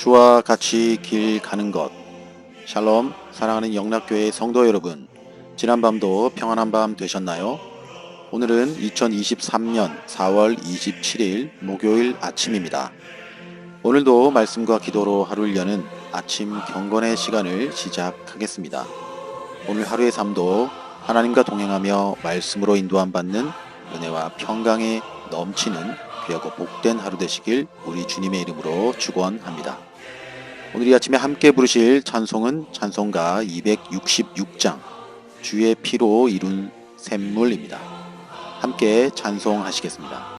주와 같이 길 가는 것. 샬롬, 사랑하는 영락교회 성도 여러분, 지난밤도 평안한 밤 되셨나요? 오늘은 2023년 4월 27일 목요일 아침입니다. 오늘도 말씀과 기도로 하루를 여는 아침 경건의 시간을 시작하겠습니다. 오늘 하루의 삶도 하나님과 동행하며 말씀으로 인도함 받는 은혜와 평강에 넘치는 귀하고 복된 하루 되시길 우리 주님의 이름으로 축원합니다. 오늘 이 아침에 함께 부르실 찬송은 찬송가 266장 주의 피로 이룬 샘물입니다. 함께 찬송하시겠습니다.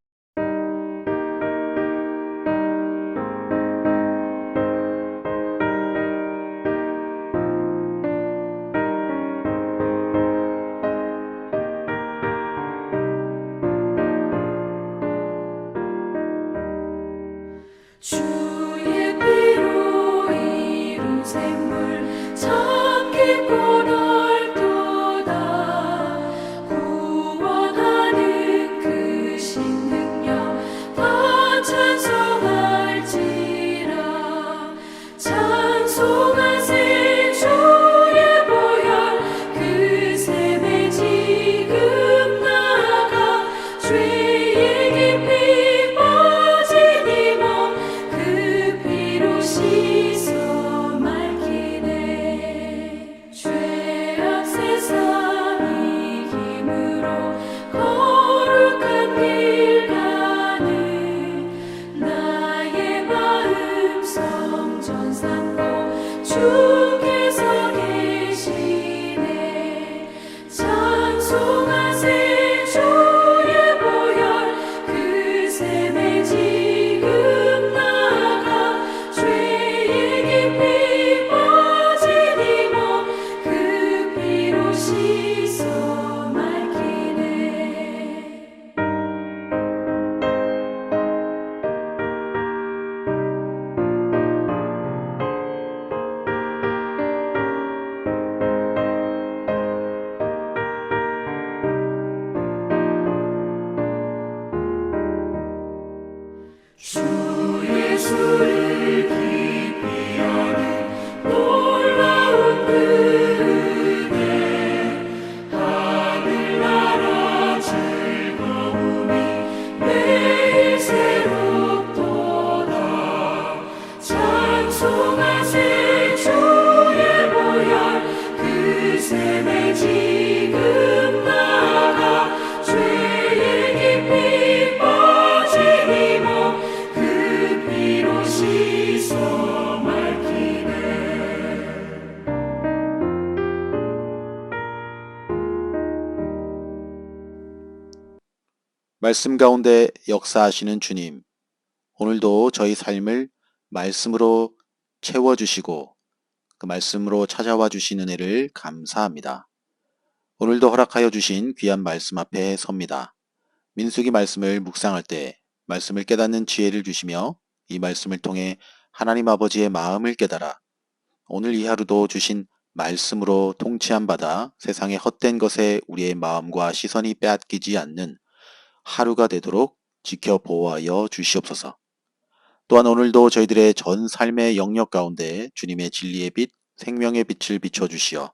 주의 피로 이룬 샘물 참 깊고 넓도다. 구원하는 그 신능력 다 찬송할지라. 찬송하세 주의 보혈 그 샘에 지금 나가 죄의 깊이 빠진 이 몸 그 피로 씻어 맑히네. 죄악 세상 이김으로 거룩한 길 가는 나의 마음 성전 삼고 주께서 계시네. 찬송하세 주의 보혈 그 샘에 지금 나가 죄의 깊이 빠진 이 몸 그 피로 씻어 맑히네. 주 예수를 깊이 아는 놀라운 그 은혜, 하늘나라 즐거움이 매일 새롭도다. 찬송하세 주의 보혈 그 샘에 지금 나가 죄의 깊이 빠진 이 몸 그 피로 씻어 맑히네. 말씀 가운데 역사하시는 주님, 오늘도 저희 삶을 말씀으로 채워주시고 그 말씀으로 찾아와 주신 은혜를 감사합니다. 오늘도 허락하여 주신 귀한 말씀 앞에 섭니다. 민수기 말씀을 묵상할 때 말씀을 깨닫는 지혜를 주시며 이 말씀을 통해 하나님 아버지의 마음을 깨달아 오늘 이 하루도 주신 말씀으로 통치함 받아 세상의 헛된 것에 우리의 마음과 시선이 빼앗기지 않는 하루가 되도록 지켜 보호하여 주시옵소서. 또한 오늘도 저희들의 전 삶의 영역 가운데 주님의 진리의 빛, 생명의 빛을 비춰주시어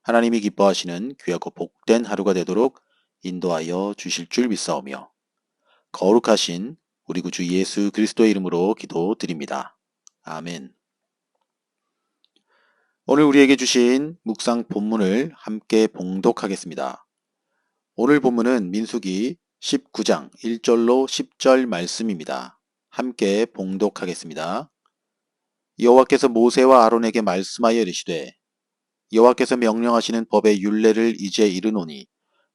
하나님이 기뻐하시는 귀하고 복된 하루가 되도록 인도하여 주실 줄 믿사오며 거룩하신 우리 구주 예수 그리스도의 이름으로 기도드립니다. 아멘. 오늘 우리에게 주신 묵상 본문을 함께 봉독하겠습니다. 오늘 본문은 민수기 19장 1절로 10절 말씀입니다. 함께 봉독하겠습니다. 여호와께서 모세와 아론에게 말씀하여 이르시되 여호와께서 명령하시는 법의 율례를 이제 이르노니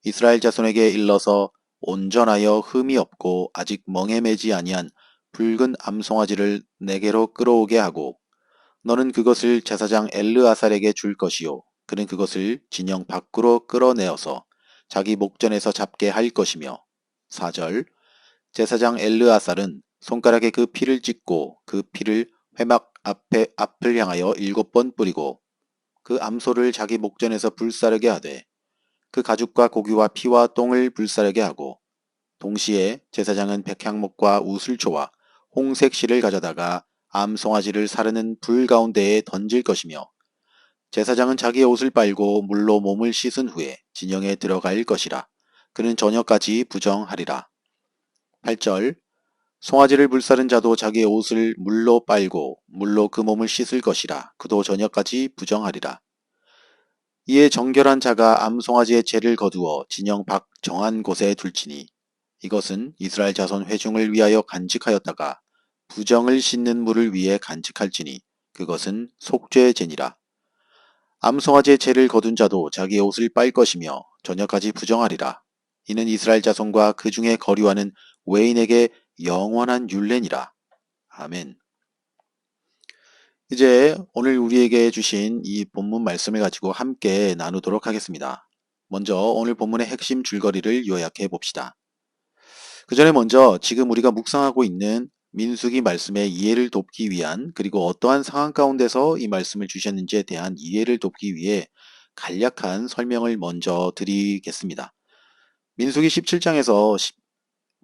이스라엘 자손에게 일러서 온전하여 흠이 없고 아직 멍에 매지 아니한 붉은 암송아지를 내게로 끌어오게 하고 너는 그것을 제사장 엘르아살에게 줄 것이요 그는 그것을 진영 밖으로 끌어내어서 자기 목전에서 잡게 할 것이며 4절 제사장 엘르아살은 손가락에 그 피를 찍고 그 피를 회막 앞을 향하여 7번 뿌리고 그 암소를 자기 목전에서 불사르게 하되 그 가죽과 고기와 피와 똥을 불사르게 하고 동시에 제사장은 백향목과 우슬초와 홍색 실을 가져다가 암 송아지를 사르는 불 가운데에 던질 것이며 제사장은 자기의 옷을 빨고 물로 몸을 씻은 후에 진영에 들어갈 것이라. 그는 저녁까지 부정하리라. 8절 송아지를 불사른 자도 자기의 옷을 물로 빨고 물로 그 몸을 씻을 것이라. 그도 저녁까지 부정하리라. 이에 정결한 자가 암송아지의 죄를 거두어 진영 밖 정한 곳에 둘지니 이것은 이스라엘 자손 회중을 위하여 간직하였다가 부정을 씻는 물을 위해 간직할지니 그것은 속죄제니라. 암송아지의 죄를 거둔 자도 자기의 옷을 빨 것이며 저녁까지 부정하리라. 이는 이스라엘 자손과 그 중에 거류하는 외인에게 영원한 율례니라. 아멘. 이제 오늘 우리에게 주신 이 본문 말씀을 가지고 함께 나누도록 하겠습니다. 먼저 오늘 본문의 핵심 줄거리를 요약해 봅시다. 그 전에 먼저 지금 우리가 묵상하고 있는 민수기 말씀의 이해를 돕기 위한, 그리고 어떠한 상황 가운데서 이 말씀을 주셨는지에 대한 이해를 돕기 위해 간략한 설명을 먼저 드리겠습니다. 민수기 17장에서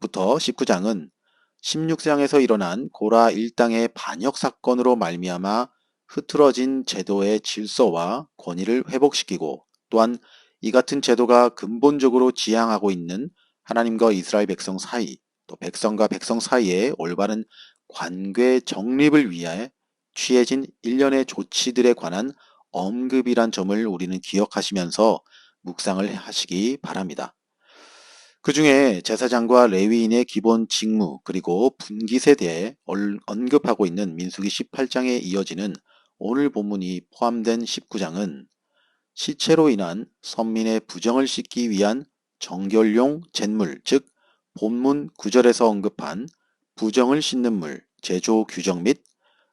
부터 19장은 16장에서 일어난 고라 일당의 반역 사건으로 말미암아 흐트러진 제도의 질서와 권위를 회복시키고, 또한 이 같은 제도가 근본적으로 지향하고 있는 하나님과 이스라엘 백성 사이, 또 백성과 백성 사이의 올바른 관계 정립을 위해 취해진 일련의 조치들에 관한 언급이란 점을 우리는 기억하시면서 묵상을 하시기 바랍니다. 그 중에 제사장과 레위인의 기본 직무, 그리고 분깃에 대해 언급하고 있는 민수기 18장에 이어지는 오늘 본문이 포함된 19장은 시체로 인한 선민의 부정을 씻기 위한 정결용 잿물, 즉 본문 9절에서 언급한 부정을 씻는 물, 제조 규정 및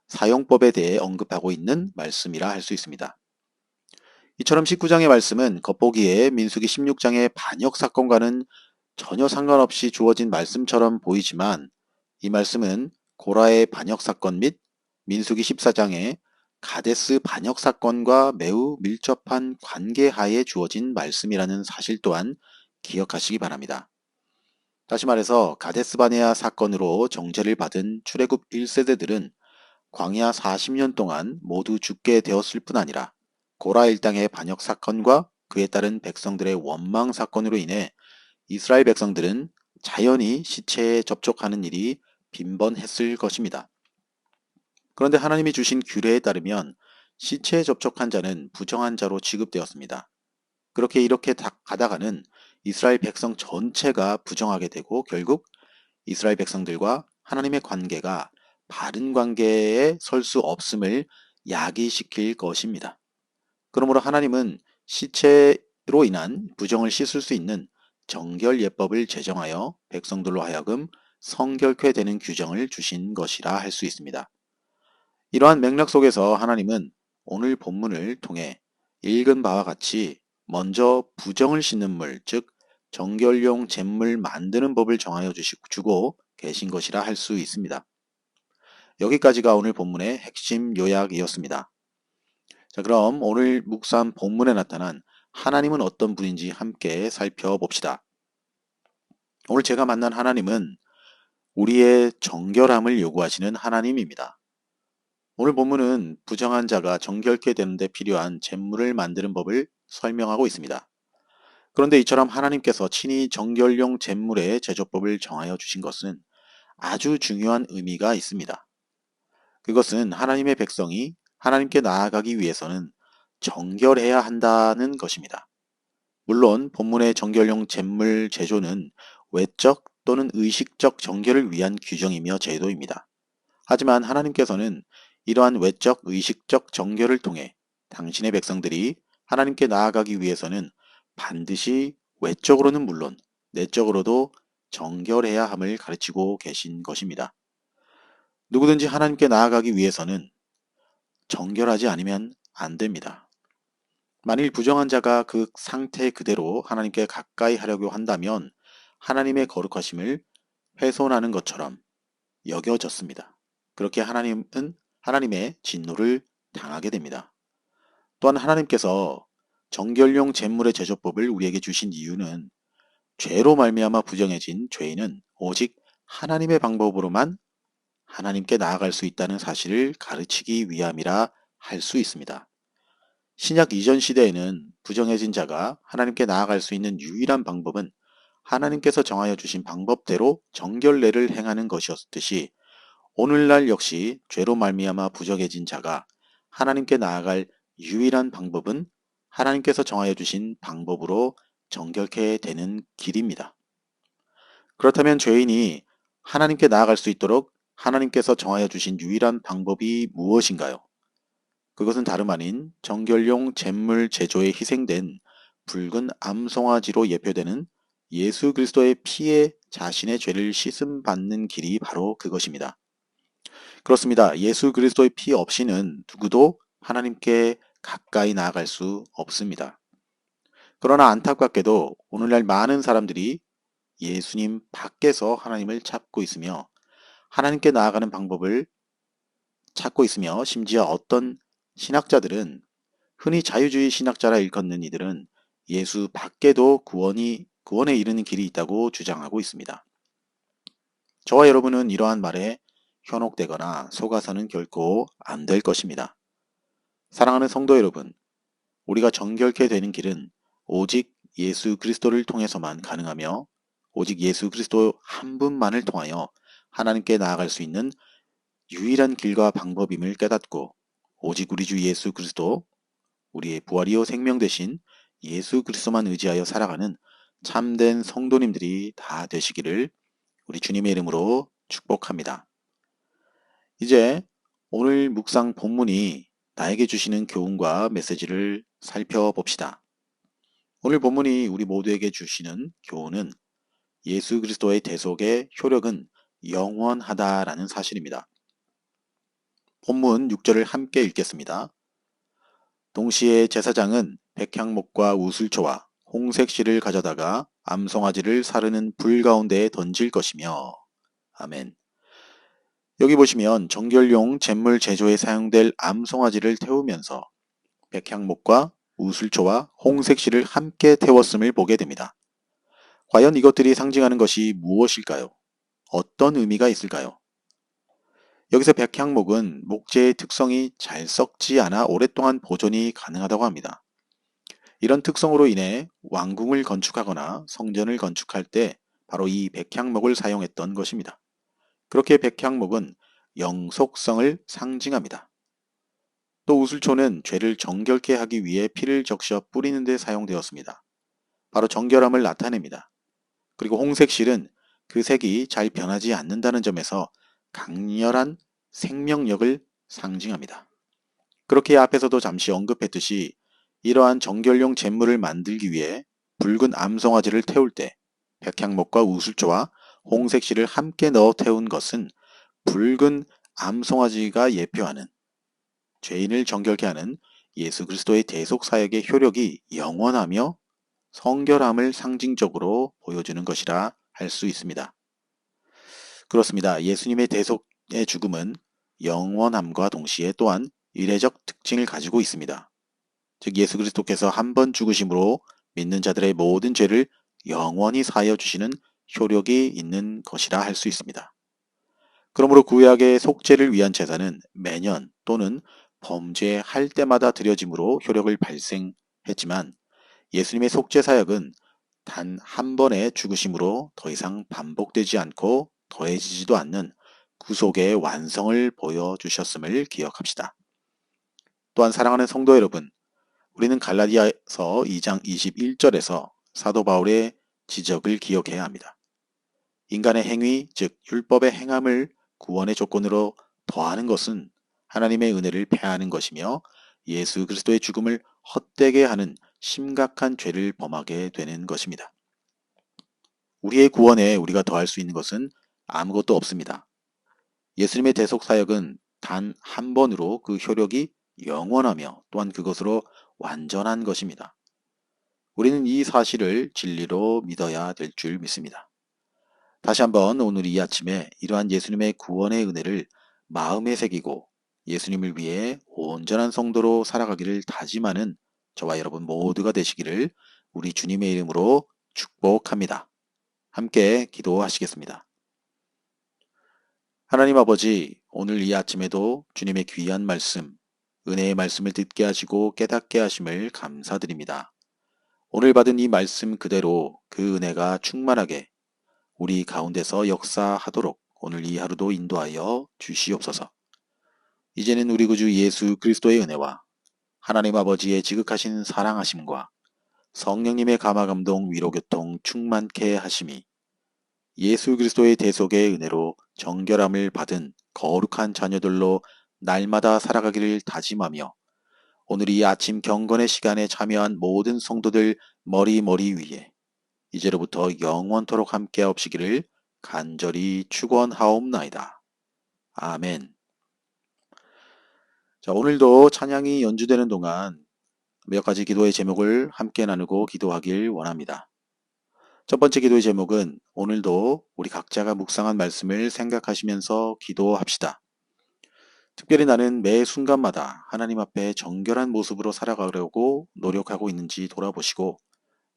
사용법에 대해 언급하고 있는 말씀이라 할 수 있습니다. 이처럼 19장의 말씀은 겉보기에 민수기 16장의 반역 사건과는 전혀 상관없이 주어진 말씀처럼 보이지만, 이 말씀은 고라의 반역 사건 및 민수기 14장의 가데스 반역 사건과 매우 밀접한 관계하에 주어진 말씀이라는 사실 또한 기억하시기 바랍니다. 다시 말해서 가데스 바네아 사건으로 정죄를 받은 출애굽 1세대들은 광야 40년 동안 모두 죽게 되었을 뿐 아니라 고라 일당의 반역 사건과 그에 따른 백성들의 원망 사건으로 인해 이스라엘 백성들은 자연히 시체에 접촉하는 일이 빈번했을 것입니다. 그런데 하나님이 주신 규례에 따르면 시체에 접촉한 자는 부정한 자로 취급되었습니다. 그렇게 이렇게 가다가는 이스라엘 백성 전체가 부정하게 되고 결국 이스라엘 백성들과 하나님의 관계가 바른 관계에 설 수 없음을 야기시킬 것입니다. 그러므로 하나님은 시체로 인한 부정을 씻을 수 있는 정결 예법을 제정하여 백성들로 하여금 성결케 되는 규정을 주신 것이라 할 수 있습니다. 이러한 맥락 속에서 하나님은 오늘 본문을 통해 읽은 바와 같이 먼저 부정을 씻는 물, 즉 정결용 잿물 만드는 법을 정하여 주고 계신 것이라 할 수 있습니다. 여기까지가 오늘 본문의 핵심 요약이었습니다. 자, 그럼 오늘 묵상 본문에 나타난 하나님은 어떤 분인지 함께 살펴봅시다. 오늘 제가 만난 하나님은 우리의 정결함을 요구하시는 하나님입니다. 오늘 본문은 부정한 자가 정결케 되는데 필요한 잿물을 만드는 법을 설명하고 있습니다. 그런데 이처럼 하나님께서 친히 정결용 잿물의 제조법을 정하여 주신 것은 아주 중요한 의미가 있습니다. 그것은 하나님의 백성이 하나님께 나아가기 위해서는 정결해야 한다는 것입니다. 물론 본문의 정결용 잿물 제조는 외적 또는 의식적 정결을 위한 규정이며 제도입니다. 하지만 하나님께서는 이러한 외적 의식적 정결을 통해 당신의 백성들이 하나님께 나아가기 위해서는 반드시 외적으로는 물론 내적으로도 정결해야 함을 가르치고 계신 것입니다. 누구든지 하나님께 나아가기 위해서는 정결하지 않으면 안 됩니다. 만일 부정한 자가 그 상태 그대로 하나님께 가까이 하려고 한다면 하나님의 거룩하심을 훼손하는 것처럼 여겨졌습니다. 그렇게 하나님은 하나님의 진노를 당하게 됩니다. 또한 하나님께서 정결용 잿물의 제조법을 우리에게 주신 이유는 죄로 말미암아 부정해진 죄인은 오직 하나님의 방법으로만 하나님께 나아갈 수 있다는 사실을 가르치기 위함이라 할 수 있습니다. 신약 이전 시대에는 부정해진 자가 하나님께 나아갈 수 있는 유일한 방법은 하나님께서 정하여 주신 방법대로 정결례를 행하는 것이었듯이 오늘날 역시 죄로 말미암아 부정해진 자가 하나님께 나아갈 유일한 방법은 하나님께서 정하여 주신 방법으로 정결케 되는 길입니다. 그렇다면 죄인이 하나님께 나아갈 수 있도록 하나님께서 정하여 주신 유일한 방법이 무엇인가요? 그것은 다름 아닌 정결용 제물 제조에 희생된 붉은 암송아지로 예표되는 예수 그리스도의 피에 자신의 죄를 씻음 받는 길이 바로 그것입니다. 그렇습니다. 예수 그리스도의 피 없이는 누구도 하나님께 가까이 나아갈 수 없습니다. 그러나 안타깝게도 오늘날 많은 사람들이 예수님 밖에서 하나님을 찾고 있으며 하나님께 나아가는 방법을 찾고 있으며 심지어 어떤 신학자들은 흔히 자유주의 신학자라 일컫는 이들은 예수 밖에도 구원에 이르는 길이 있다고 주장하고 있습니다. 저와 여러분은 이러한 말에 현혹되거나 속아서는 결코 안 될 것입니다. 사랑하는 성도 여러분, 우리가 정결케 되는 길은 오직 예수 그리스도를 통해서만 가능하며 오직 예수 그리스도 한 분만을 통하여 하나님께 나아갈 수 있는 유일한 길과 방법임을 깨닫고 오직 우리 주 예수 그리스도, 우리의 부활이요 생명 되신 예수 그리스도만 의지하여 살아가는 참된 성도님들이 다 되시기를 우리 주님의 이름으로 축복합니다. 이제 오늘 묵상 본문이 나에게 주시는 교훈과 메시지를 살펴봅시다. 오늘 본문이 우리 모두에게 주시는 교훈은 예수 그리스도의 대속의 효력은 영원하다라는 사실입니다. 본문 6절을 함께 읽겠습니다. 동시에 제사장은 백향목과 우슬초와 홍색 실을 가져다가 암송아지를 사르는 불 가운데에 던질 것이며 아멘. 여기 보시면 정결용 잿물 제조에 사용될 암송아지를 태우면서 백향목과 우슬초와 홍색 실을 함께 태웠음을 보게 됩니다. 과연 이것들이 상징하는 것이 무엇일까요? 어떤 의미가 있을까요? 여기서 백향목은 목재의 특성이 잘 썩지 않아 오랫동안 보존이 가능하다고 합니다. 이런 특성으로 인해 왕궁을 건축하거나 성전을 건축할 때 바로 이 백향목을 사용했던 것입니다. 그렇게 백향목은 영속성을 상징합니다. 또 우슬초는 죄를 정결케 하기 위해 피를 적셔 뿌리는 데 사용되었습니다. 바로 정결함을 나타냅니다. 그리고 홍색실은 그 색이 잘 변하지 않는다는 점에서 강렬한 생명력을 상징합니다. 그렇게 앞에서도 잠시 언급했듯이 이러한 정결용 잿물을 만들기 위해 붉은 암송아지를 태울 때 백향목과 우슬초와 홍색실을 함께 넣어 태운 것은 붉은 암송아지가 예표하는 죄인을 정결케 하는 예수 그리스도의 대속 사역의 효력이 영원하며 성결함을 상징적으로 보여주는 것이라 할 수 있습니다. 그렇습니다. 예수님의 대속의 죽음은 영원함과 동시에 또한 이례적 특징을 가지고 있습니다. 즉 예수 그리스도께서 한 번 죽으심으로 믿는 자들의 모든 죄를 영원히 사하여 주시는 효력이 있는 것이라 할 수 있습니다. 그러므로 구약의 속죄를 위한 제사는 매년 또는 범죄할 때마다 드려짐으로 효력을 발생했지만 예수님의 속죄 사역은 단 한 번의 죽으심으로 더 이상 반복되지 않고 더해지지도 않는 구속의 완성을 보여주셨음을 기억합시다. 또한 사랑하는 성도 여러분, 우리는 갈라디아서 2장 21절에서 사도 바울의 지적을 기억해야 합니다. 인간의 행위, 즉 율법의 행함을 구원의 조건으로 더하는 것은 하나님의 은혜를 폐하는 것이며 예수 그리스도의 죽음을 헛되게 하는 심각한 죄를 범하게 되는 것입니다. 우리의 구원에 우리가 더할 수 있는 것은 아무것도 없습니다. 예수님의 대속 사역은 단 한 번으로 그 효력이 영원하며 또한 그것으로 완전한 것입니다. 우리는 이 사실을 진리로 믿어야 될 줄 믿습니다. 다시 한번 오늘 이 아침에 이러한 예수님의 구원의 은혜를 마음에 새기고 예수님을 위해 온전한 성도로 살아가기를 다짐하는 저와 여러분 모두가 되시기를 우리 주님의 이름으로 축복합니다. 함께 기도하시겠습니다. 하나님 아버지, 오늘 이 아침에도 주님의 귀한 말씀, 은혜의 말씀을 듣게 하시고 깨닫게 하심을 감사드립니다. 오늘 받은 이 말씀 그대로 그 은혜가 충만하게 우리 가운데서 역사하도록 오늘 이 하루도 인도하여 주시옵소서. 이제는 우리 구주 예수 그리스도의 은혜와 하나님 아버지의 지극하신 사랑하심과 성령님의 감화감동 위로교통 충만케 하심이 예수 그리스도의 대속의 은혜로 정결함을 받은 거룩한 자녀들로 날마다 살아가기를 다짐하며 오늘 이 아침 경건의 시간에 참여한 모든 성도들 머리 위에 이제로부터 영원토록 함께 하옵시기를 간절히 축원하옵나이다. 아멘. 자, 오늘도 찬양이 연주되는 동안 몇 가지 기도의 제목을 함께 나누고 기도하길 원합니다. 첫 번째 기도의 제목은 오늘도 우리 각자가 묵상한 말씀을 생각하시면서 기도합시다. 특별히 나는 매 순간마다 하나님 앞에 정결한 모습으로 살아가려고 노력하고 있는지 돌아보시고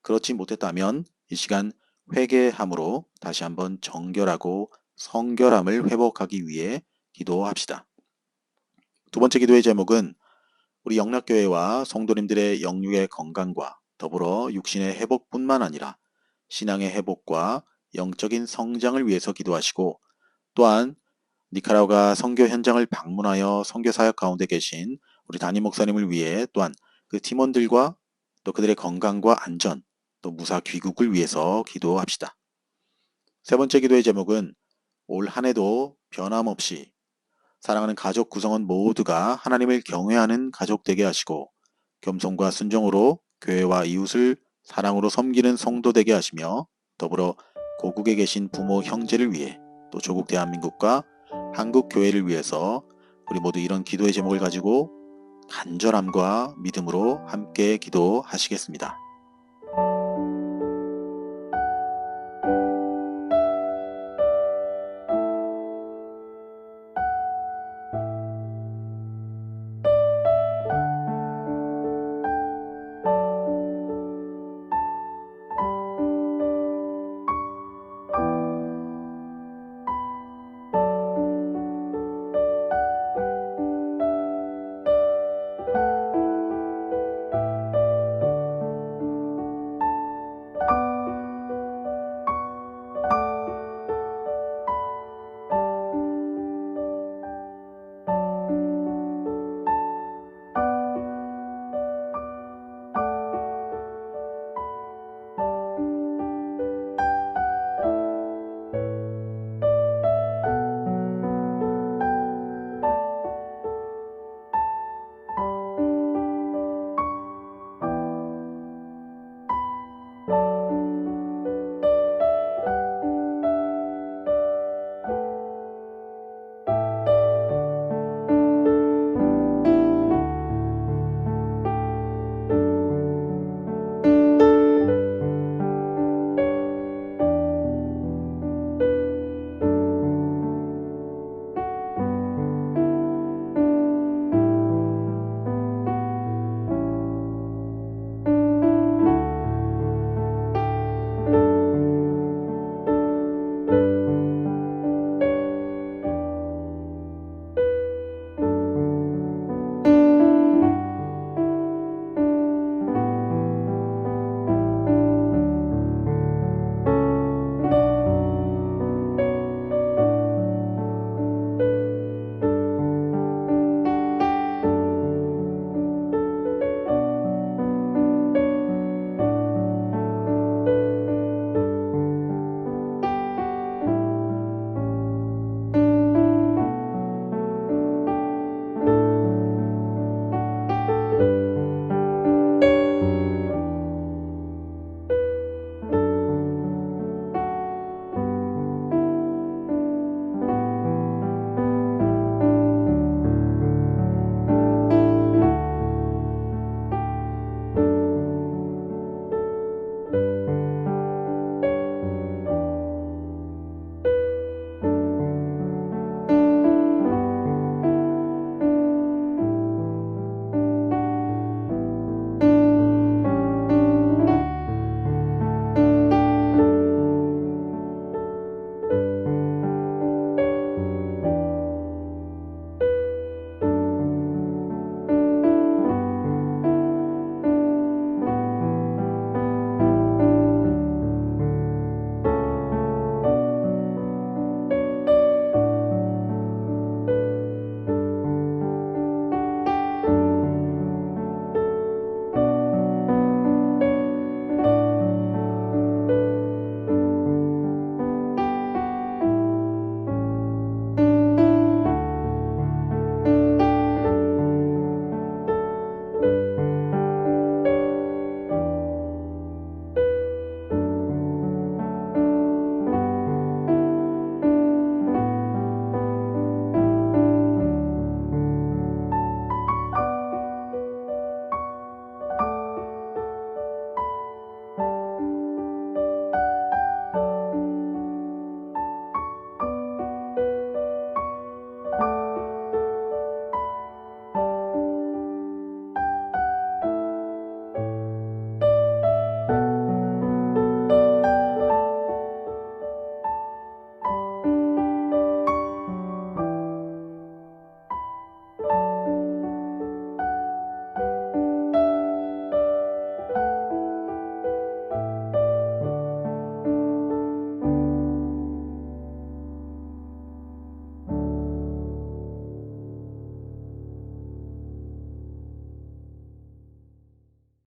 그렇지 못했다면 이 시간 회개함으로 다시 한번 정결하고 성결함을 회복하기 위해 기도합시다. 두 번째 기도의 제목은 우리 영락교회와 성도님들의 영육의 건강과 더불어 육신의 회복뿐만 아니라 신앙의 회복과 영적인 성장을 위해서 기도하시고 또한 니카라과 선교 현장을 방문하여 선교 사역 가운데 계신 우리 담임 목사님을 위해 또한 그 팀원들과 또 그들의 건강과 안전 또 무사 귀국을 위해서 기도합시다. 세 번째 기도의 제목은 올 한 해도 변함없이 사랑하는 가족 구성원 모두가 하나님을 경외하는 가족 되게 하시고 겸손과 순종으로 교회와 이웃을 사랑으로 섬기는 성도 되게 하시며 더불어 고국에 계신 부모 형제를 위해 또 조국 대한민국과 한국 교회를 위해서 우리 모두 이런 기도의 제목을 가지고 간절함과 믿음으로 함께 기도하시겠습니다.